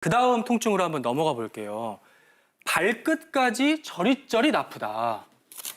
그다음 통증으로 한번 넘어가 볼게요. 발끝까지 저릿저릿 아프다.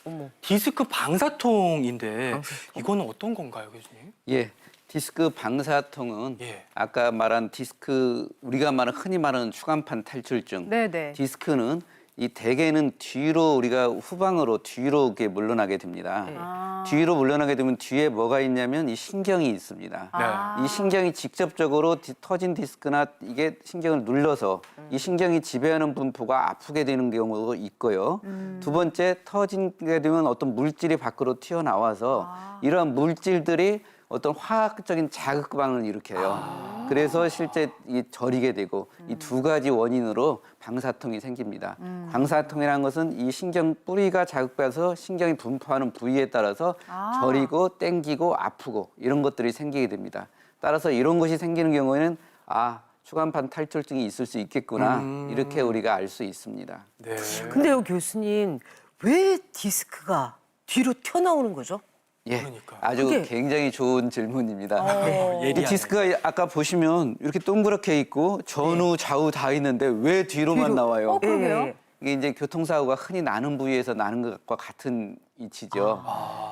어머. 디스크 방사통인데 이거는 어떤 건가요, 교수님? 예, 디스크 방사통은 예. 아까 말한 디스크 우리가 흔히 말하는 추간판 탈출증. 네네. 디스크는 이 대개는 뒤로 우리가 후방으로 뒤로 이렇게 물러나게 됩니다. 아. 뒤로 물러나게 되면 뒤에 뭐가 있냐면 이 신경이 있습니다. 아. 이 신경이 직접적으로 터진 디스크나 이게 신경을 눌러서 이 신경이 지배하는 분포가 아프게 되는 경우도 있고요. 두 번째, 터지게 되면 어떤 물질이 밖으로 튀어나와서 이러한 물질들이 어떤 화학적인 자극방을 일으켜요. 그래서 실제 이 저리게 되고 이 두 가지 원인으로 방사통이 생깁니다. 방사통이라는 것은 이 신경 뿌리가 자극받아서 신경이 분포하는 부위에 따라서 저리고 땡기고 아프고 이런 것들이 생기게 됩니다. 따라서 이런 것이 생기는 경우에는 추간판 탈출증이 있을 수 있겠구나 이렇게 우리가 알 수 있습니다. 네. 근데요, 교수님, 왜 디스크가 뒤로 튀어나오는 거죠? 예, 그러니까요. 아주 그게- 굉장히 좋은 질문입니다. 이 예리하네. 디스크가 아까 보시면 이렇게 동그랗게 있고 전후 좌우 다 있는데 왜 뒤로만 뒤로. 나와요? 그러게요. 이게 이제 교통사고가 흔히 나는 부위에서 나는 것과 같은 이치죠.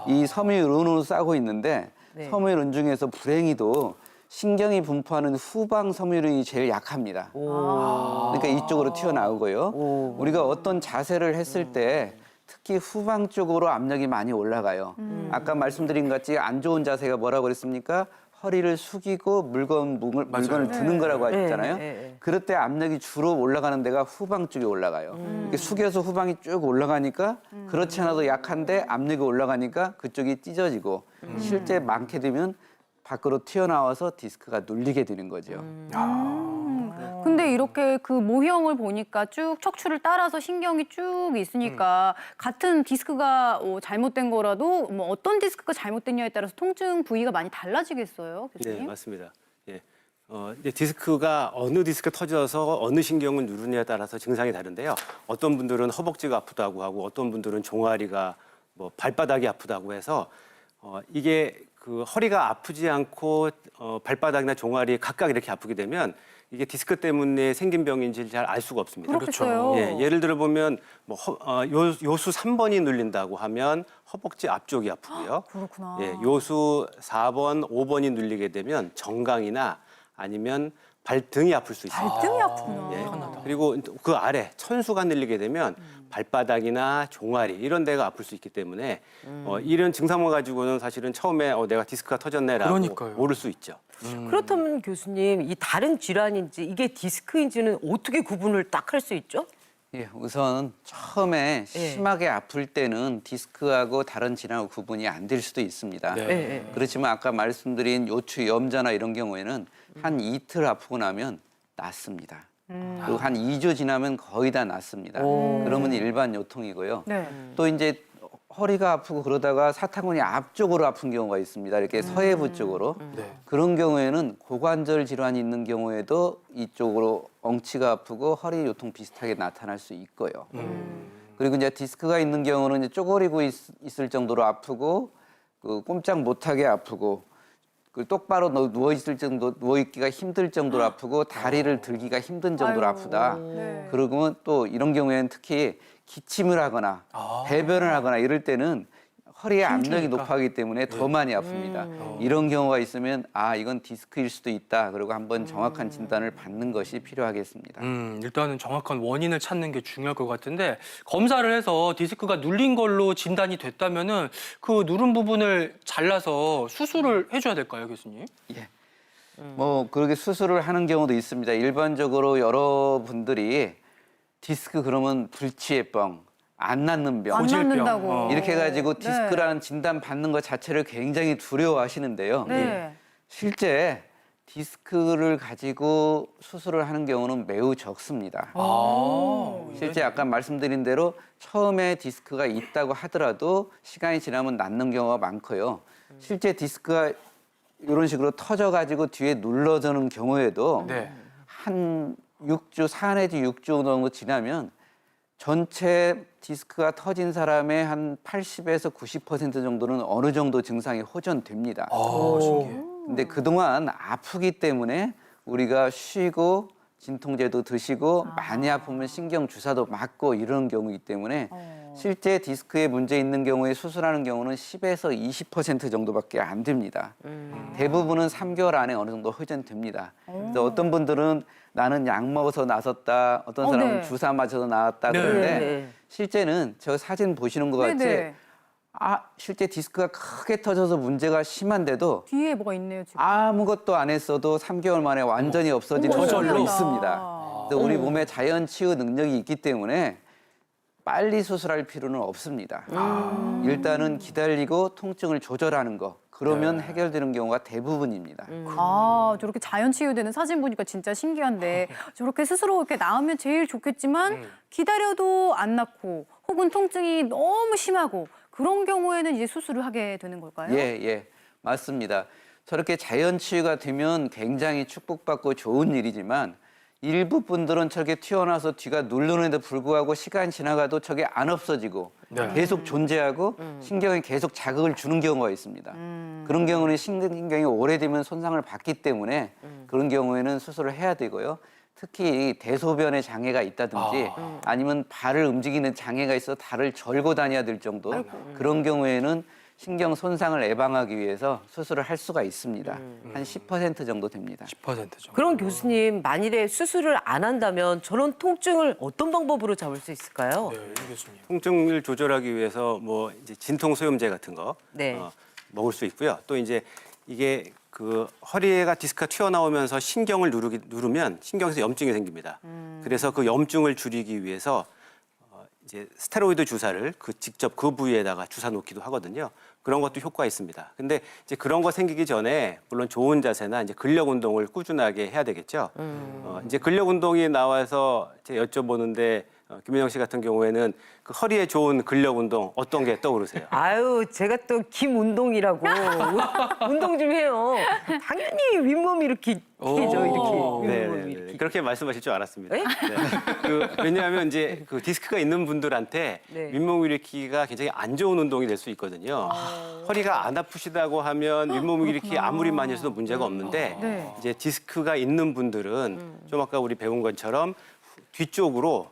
이 섬유유론으로 싸고 있는데 네. 섬유유론 중에서 불행히도 신경이 분포하는 후방 섬유유론이 제일 약합니다. 그러니까 이쪽으로 튀어나오고요. 우리가 어떤 자세를 했을 때 특히 후방 쪽으로 압력이 많이 올라가요. 아까 말씀드린 것 같이 안 좋은 자세가 뭐라고 그랬습니까? 허리를 숙이고 물건을 드는 거라고 하셨잖아요. 네. 그럴 때 압력이 주로 올라가는 데가 후방 쪽에 올라가요. 이렇게 숙여서 후방이 쭉 올라가니까 그렇지 않아도 약한데 압력이 올라가니까 그쪽이 찢어지고 실제 많게 되면 밖으로 튀어나와서 디스크가 눌리게 되는 거죠. 근데 이렇게 그 모형을 보니까 쭉 척추를 따라서 신경이 쭉 있으니까 같은 디스크가 잘못된 거라도 뭐 어떤 디스크가 잘못됐냐에 따라서 통증 부위가 많이 달라지겠어요, 네, 교수님? 맞습니다. 예. 이제 디스크가 어느 디스크가 터져서 어느 신경을 누르느냐에 따라서 증상이 다른데요. 어떤 분들은 허벅지가 아프다고 하고 어떤 분들은 종아리가 뭐 발바닥이 아프다고 해서 이게 그 허리가 아프지 않고 발바닥이나 종아리 각각 이렇게 아프게 되면 이게 디스크 때문에 생긴 병인지 잘 알 수가 없습니다. 그렇겠어요. 예, 예를 들어 보면 뭐 요수 3번이 눌린다고 하면 허벅지 앞쪽이 아프고요. 그렇구나. 예, 요수 4번, 5번이 눌리게 되면 정강이나 아니면 발등이 아플 수 있습니다. 발등이 아프구나. 예. 그리고 그 아래 천수가 눌리게 되면 발바닥이나 종아리 이런 데가 아플 수 있기 때문에 이런 증상만 가지고는 사실은 처음에 내가 디스크가 터졌네라고 그러니까요. 모를 수 있죠. 그렇다면 교수님, 이 다른 질환인지 이게 디스크인지는 어떻게 구분을 딱 할 수 있죠? 예, 우선 처음에 심하게 아플 때는 디스크하고 다른 질환하고 구분이 안 될 수도 있습니다. 네. 그렇지만 아까 말씀드린 요추 염좌나 이런 경우에는 한 이틀 아프고 나면 낫습니다. 그리고 한 2주 지나면 거의 다 낫습니다. 그러면 일반 요통이고요. 네. 또 이제 허리가 아프고 그러다가 사타구니 앞쪽으로 아픈 경우가 있습니다. 이렇게 서해부 쪽으로. 네. 그런 경우에는 고관절 질환이 있는 경우에도 이쪽으로 엉치가 아프고 허리 요통 비슷하게 나타날 수 있고요. 그리고 이제 디스크가 있는 경우는 이제 쪼그리고 있을 정도로 아프고 그 꼼짝 못하게 아프고 그 똑바로 누워 있을 정도 누워 있기가 힘들 정도로 아프고 다리를 들기가 힘든 정도로 아프다. 네. 그러면 또 이런 경우에는 특히 기침을 하거나 배변을 하거나 이럴 때는 허리에 압력이 힘주니까. 높아지기 때문에 더 많이 아픕니다. 이런 경우가 있으면 이건 디스크일 수도 있다. 그리고 한번 정확한 진단을 받는 것이 필요하겠습니다. 일단은 정확한 원인을 찾는 게 중요할 것 같은데 검사를 해서 디스크가 눌린 걸로 진단이 됐다면은 그 누른 부분을 잘라서 수술을 해줘야 될까요, 교수님? 예. 뭐 그렇게 수술을 하는 경우도 있습니다. 일반적으로 여러분들이 디스크 그러면 불치해병, 안 낫는 병, 안 고질병. 낫는다고. 이렇게 해가지고 디스크라는 진단 받는 것 자체를 굉장히 두려워하시는데요. 네. 실제 디스크를 가지고 수술을 하는 경우는 매우 적습니다. 실제 아까 말씀드린 대로 처음에 디스크가 있다고 하더라도 시간이 지나면 낫는 경우가 많고요. 실제 디스크가 이런 식으로 터져가지고 뒤에 눌러지는 경우에도 네. 한 6주, 4 내지 6주 정도 지나면 전체 디스크가 터진 사람의 한 80에서 90% 정도는 어느 정도 증상이 호전됩니다. 신기해. 근데 그동안 아프기 때문에 우리가 쉬고 진통제도 드시고 많이 아프면 신경 주사도 맞고 이런 경우이기 때문에 실제 디스크에 문제 있는 경우에 수술하는 경우는 10에서 20% 정도밖에 안 됩니다. 대부분은 3개월 안에 어느 정도 회전됩니다. 그래서 어떤 분들은 나는 약 먹어서 나섰다, 어떤 사람은 네. 주사 맞아서 나왔다 네. 그러는데 네. 실제는 저 사진 보시는 것 같이 네네. 실제 디스크가 크게 터져서 문제가 심한데도 뒤에 뭐가 있네요 지금. 아무것도 안 했어도 3개월 만에 완전히 없어지는 어머, 경우도 신기하다. 있습니다. 그래서 우리 몸에 자연 치유 능력이 있기 때문에 빨리 수술할 필요는 없습니다. 일단은 기다리고 통증을 조절하는 거. 그러면 해결되는 경우가 대부분입니다. 아, 저렇게 자연 치유되는 사진 보니까 진짜 신기한데 저렇게 스스로 이렇게 나으면 제일 좋겠지만 기다려도 안 낫고 혹은 통증이 너무 심하고 그런 경우에는 이제 수술을 하게 되는 걸까요? 예, 맞습니다. 저렇게 자연 치유가 되면 굉장히 축복받고 좋은 일이지만 일부 분들은 저렇게 튀어나와서 뒤가 누르는데도 불구하고 시간이 지나가도 저게 안 없어지고 네. 계속 존재하고 신경에 계속 자극을 주는 경우가 있습니다. 그런 경우는 신경이 오래되면 손상을 받기 때문에 그런 경우에는 수술을 해야 되고요. 특히 대소변에 장애가 있다든지 아니면 발을 움직이는 장애가 있어 발을 절고 다녀야 될 정도 그런 경우에는 신경 손상을 예방하기 위해서 수술을 할 수가 있습니다. 한 10% 정도 됩니다. 10% 정도. 그럼 교수님 만일에 수술을 안 한다면 저런 통증을 어떤 방법으로 잡을 수 있을까요? 네, 이 교수님. 통증을 조절하기 위해서 뭐 이제 진통 소염제 같은 거 네. 먹을 수 있고요. 또 이제 이게 그 허리가 디스크가 튀어나오면서 신경을 누르면 신경에서 염증이 생깁니다. 그래서 그 염증을 줄이기 위해서 이제 스테로이드 주사를 직접 그 부위에다가 주사 놓기도 하거든요. 그런 것도 효과가 있습니다. 근데 이제 그런 거 생기기 전에 물론 좋은 자세나 이제 근력 운동을 꾸준하게 해야 되겠죠. 이제 근력 운동이 나와서 제가 여쭤보는데 김현영 씨 같은 경우에는 그 허리에 좋은 근력 운동 어떤 게 떠오르세요? 아유, 제가 또 김운동이라고 운동 좀 해요. 당연히 윗몸이 이렇게 튀죠, 이렇게. 네, 윗몸이 네, 네. 이렇게. 그렇게 말씀하실 줄 알았습니다. 네? 왜냐하면 이제 그 디스크가 있는 분들한테 네. 윗몸 일으키기가 굉장히 안 좋은 운동이 될 수 있거든요. 허리가 안 아프시다고 하면 윗몸 일으키기 아무리 많이 해서도 문제가 없는데 네. 이제 디스크가 있는 분들은 좀 아까 우리 배운 것처럼 뒤쪽으로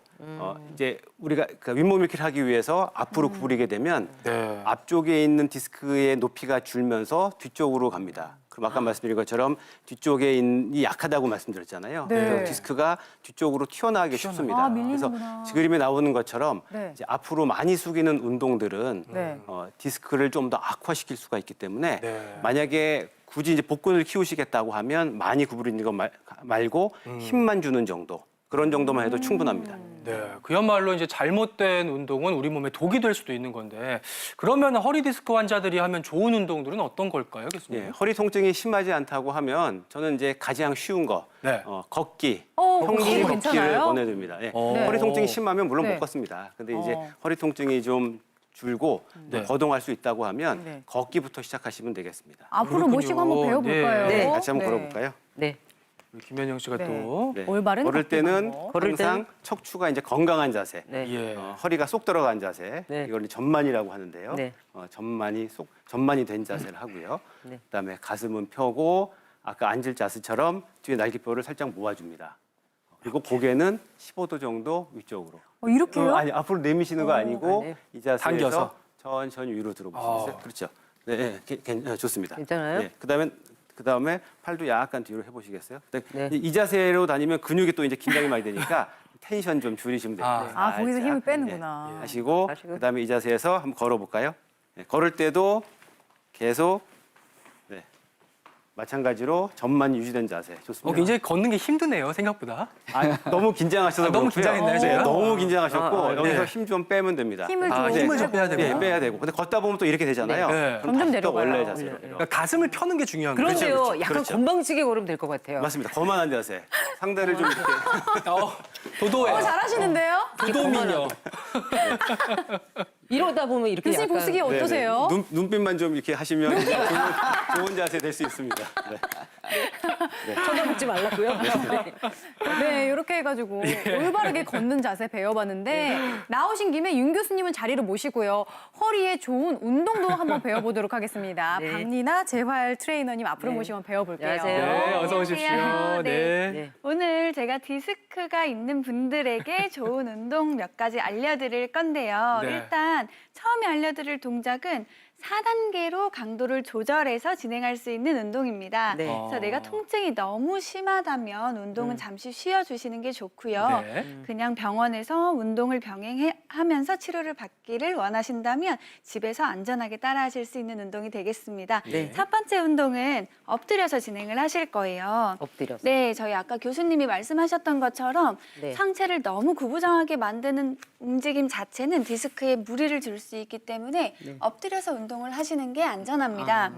이제 우리가 그 윗몸 일으키기를 하기 위해서 앞으로 구부리게 되면 네. 앞쪽에 있는 디스크의 높이가 줄면서 뒤쪽으로 갑니다. 그럼 아까 말씀드린 것처럼 뒤쪽에 이 약하다고 말씀드렸잖아요. 네. 그래서 디스크가 뒤쪽으로 튀어나가기 쉽습니다. 아, 밀리는구나. 그래서 그림에 나오는 것처럼 네. 이제 앞으로 많이 숙이는 운동들은 네. 디스크를 좀 더 악화시킬 수가 있기 때문에 네. 만약에 굳이 이제 복근을 키우시겠다고 하면 많이 구부리는 것 말고 힘만 주는 정도. 그런 정도만 해도 충분합니다. 네, 그야말로 이제 잘못된 운동은 우리 몸에 독이 될 수도 있는 건데 그러면 허리 디스크 환자들이 하면 좋은 운동들은 어떤 걸까요, 교수님? 예, 허리 통증이 심하지 않다고 하면 저는 이제 가장 쉬운 거 네. 걷기, 걷기 걷기를 괜찮아요? 권해드립니다. 예. 네. 허리 통증이 심하면 물론 네. 못 걷습니다. 근데 이제 허리 통증이 좀 줄고 네. 거동할 수 있다고 하면 네. 걷기부터 시작하시면 되겠습니다. 앞으로 그렇군요. 모시고 한번 배워볼까요? 네. 같이 한번 걸어볼까요? 네. 우리 김현영 씨가 네. 또 네. 올바른 걸을 걷기 때는 방법. 걸을 항상 척추가 이제 건강한 자세. 네. 예. 허리가 쏙 들어간 자세, 네. 이걸 전만이라고 하는데요. 네. 전만이 된 자세를 하고요. 네. 그다음에 가슴은 펴고 아까 앉을 자세처럼 뒤에 날개뼈를 살짝 모아줍니다. 그리고 고개는 15도 정도 위쪽으로. 이렇게요? 아니 앞으로 내미시는 거 아니고 아니에요. 이 자세에서 당겨서? 천천히 위로 들어보시겠어요? 그렇죠. 네, 좋습니다. 괜찮아요? 네, 그다음에 팔도 약간 뒤로 해보시겠어요? 네. 이 자세로 다니면 근육이 또 이제 긴장이 많이 되니까 텐션 좀 줄이시면 됩니다. 아, 거기서 살짝. 힘을 빼는구나. 네, 하시고 하시고. 그다음에 이 자세에서 한번 걸어볼까요? 네, 걸을 때도 계속 네, 마찬가지로 전만 유지된 자세 좋습니다. 굉장히 걷는 게 힘드네요, 생각보다. 너무 긴장하셔서 너무 그렇고요. 긴장했나요, 네, 제가? 너무 긴장하셨고 여기서 네. 힘 좀 빼면 됩니다. 힘을 좀. 힘을 좀 빼야 되고요. 네, 빼야 되고. 근데 걷다 보면 또 이렇게 되잖아요. 네. 그럼 점점 다시 또 내려가요. 원래 자세로 원래. 내려가요. 그러니까 가슴을 펴는 게 중요한 거죠. 그런데요, 그렇죠, 약간 그렇죠. 건방지게 걸으면 될 것 같아요. 맞습니다. 거만한 자세. 상대를 좀 이렇게 도도해. 잘하시는데요? 도도미녀. 이러다 보면 이렇게 교수님 약간 보시기에 어떠세요? 눈빛만 좀 이렇게 하시면 이제 좋은 자세 될 수 있습니다. 네. 쳐다보지 말라고요. 네, 이렇게 해가지고 올바르게 걷는 자세 배워봤는데 나오신 김에 윤 교수님은 자리로 모시고요. 허리에 좋은 운동도 한번 배워보도록 하겠습니다. 네. 박리나 재활 트레이너님 앞으로 모시고 한번 배워볼게요. 안녕하세요. 네, 어서 오십시오. 안녕하세요. 네. 네. 오늘 제가 디스크가 있는 분들에게 좋은 운동 몇 가지 알려드릴 건데요. 네. 일단 처음에 알려드릴 동작은 4단계로 강도를 조절해서 진행할 수 있는 운동입니다. 네. 그래서 내가 통증이 너무 심하다면 운동은 잠시 쉬어주시는 게 좋고요. 네. 그냥 병원에서 운동을 병행하면서 치료를 받기를 원하신다면 집에서 안전하게 따라하실 수 있는 운동이 되겠습니다. 네. 첫 번째 운동은 엎드려서 진행을 하실 거예요. 엎드려서. 네, 저희 아까 교수님이 말씀하셨던 것처럼 네. 상체를 너무 구부정하게 만드는 움직임 자체는 디스크에 무리를 줄 수 있기 때문에 엎드려서 운동을 하시는 게 안전합니다.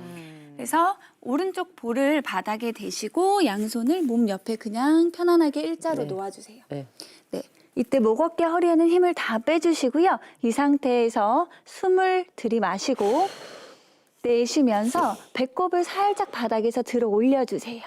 그래서 오른쪽 볼을 바닥에 대시고 양손을 몸 옆에 그냥 편안하게 일자로 놓아주세요. 네. 네, 이때 목, 어깨, 허리에는 힘을 다 빼주시고요. 이 상태에서 숨을 들이마시고 내쉬면서 배꼽을 살짝 바닥에서 들어 올려주세요.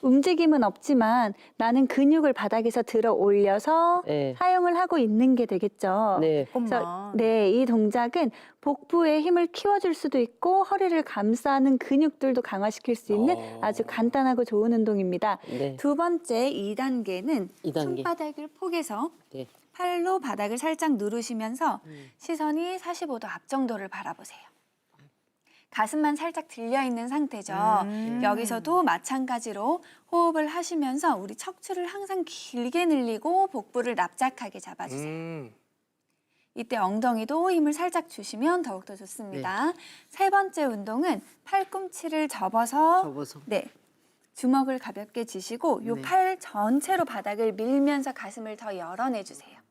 움직임은 없지만 나는 근육을 바닥에서 들어 올려서 네. 사용을 하고 있는 게 되겠죠. 네. 조금만. 네, 이 동작은 복부의 힘을 키워줄 수도 있고 허리를 감싸는 근육들도 강화시킬 수 있는 아주 간단하고 좋은 운동입니다. 네. 두 번째 2단계는 2단계. 손바닥을 포개서 네. 팔로 바닥을 살짝 누르시면서 시선이 45도 앞 정도를 바라보세요. 가슴만 살짝 들려 있는 상태죠. 여기서도 마찬가지로 호흡을 하시면서 우리 척추를 항상 길게 늘리고 복부를 납작하게 잡아주세요. 이때 엉덩이도 힘을 살짝 주시면 더욱더 좋습니다. 세 번째 운동은 팔꿈치를 접어서 네, 주먹을 가볍게 쥐시고 요 팔 전체로 바닥을 밀면서 가슴을 더 열어내주세요.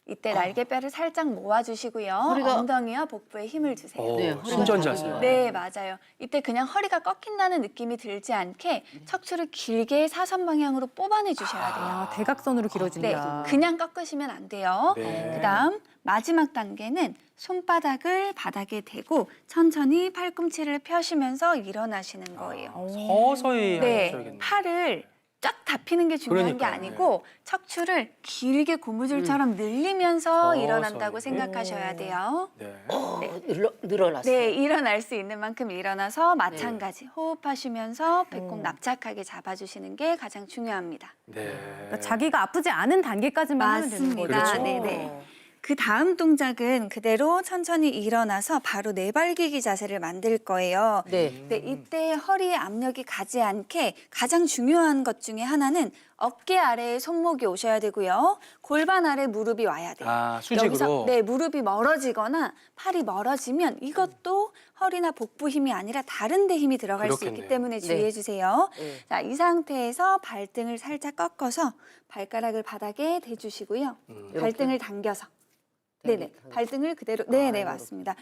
이때 날개뼈를 살짝 모아주시고요. 엉덩이와 복부에 힘을 주세요. 네, 신전 자세. 네, 맞아요. 이때 그냥 허리가 꺾인다는 느낌이 들지 않게 척추를 길게 사선 방향으로 뽑아내 주셔야 돼요. 아, 대각선으로 네, 길어진다. 그냥 꺾으시면 안 돼요. 네. 그다음 마지막 단계는 손바닥을 바닥에 대고 천천히 팔꿈치를 펴시면서 일어나시는 거예요. 서서히 네, 하셔야겠네요. 팔을 쫙 다 피는 게 중요한 게 그러니까요. 아니고 척추를 길게 고무줄처럼 늘리면서 서서히. 일어난다고 생각하셔야 돼요. 네. 늘어났어요. 네, 일어날 수 있는 만큼 일어나서 마찬가지 호흡하시면서 배꼽 납작하게 잡아주시는 게 가장 중요합니다. 네. 그러니까 자기가 아프지 않은 단계까지만 하면 되는 거죠. 맞습니다. 네네. 그 다음 동작은 그대로 천천히 일어나서 바로 내발기기 자세를 만들 거예요. 네. 네, 이때 허리에 압력이 가지 않게 가장 중요한 것 중에 하나는 어깨 아래에 손목이 오셔야 되고요. 골반 아래 무릎이 와야 돼요. 아, 수직으로? 여기서 네, 무릎이 멀어지거나 팔이 멀어지면 이것도 허리나 복부 힘이 아니라 다른 데 힘이 들어갈 수 있기 그렇겠네요. 때문에 주의해 주세요. 네. 자, 이 상태에서 발등을 살짝 꺾어서 발가락을 바닥에 대주시고요. 발등을 당겨서. 네네. 발등을 그대로. 네네, 맞습니다.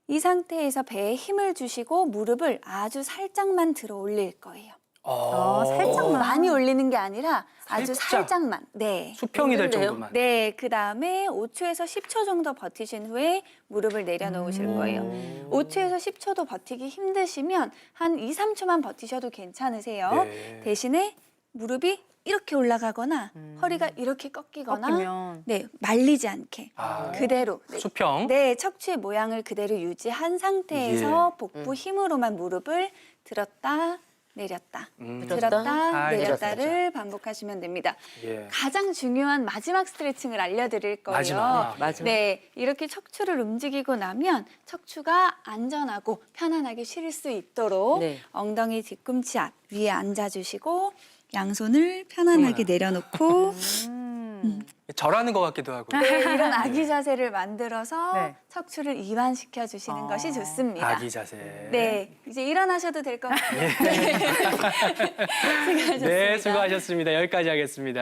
이 상태에서 배에 힘을 주시고 무릎을 아주 살짝만 들어 올릴 거예요. 살짝만. 많이 올리는 게 아니라 아주 살짝. 살짝만. 네. 수평이 될 힘들네요. 정도만. 네, 그 다음에 5초에서 10초 정도 버티신 후에 무릎을 내려놓으실 거예요. 5초에서 10초도 버티기 힘드시면 한 2, 3초만 버티셔도 괜찮으세요. 네. 대신에 무릎이 이렇게 올라가거나 허리가 이렇게 꺾이거나 꺾이면. 네, 말리지 않게 아. 그대로 네. 수평. 네, 척추의 모양을 그대로 유지한 상태에서 복부 힘으로만 무릎을 들었다 내렸다 들었다 아, 내렸다를 반복하시면 됩니다. 예. 가장 중요한 마지막 스트레칭을 알려드릴 거예요. 마지막. 맞아. 네, 이렇게 척추를 움직이고 나면 척추가 안전하고 편안하게 쉴 수 있도록 네. 엉덩이 뒤꿈치 앞 위에 앉아주시고 양손을 편안하게 내려놓고 절하는 것 같기도 하고. 네, 이런 아기 자세를 만들어서 네. 척추를 이완시켜 주시는 것이 좋습니다. 아기 자세. 네, 이제 일어나셔도 될 것 같아요. 네, 수고하셨습니다. 여기까지 하겠습니다.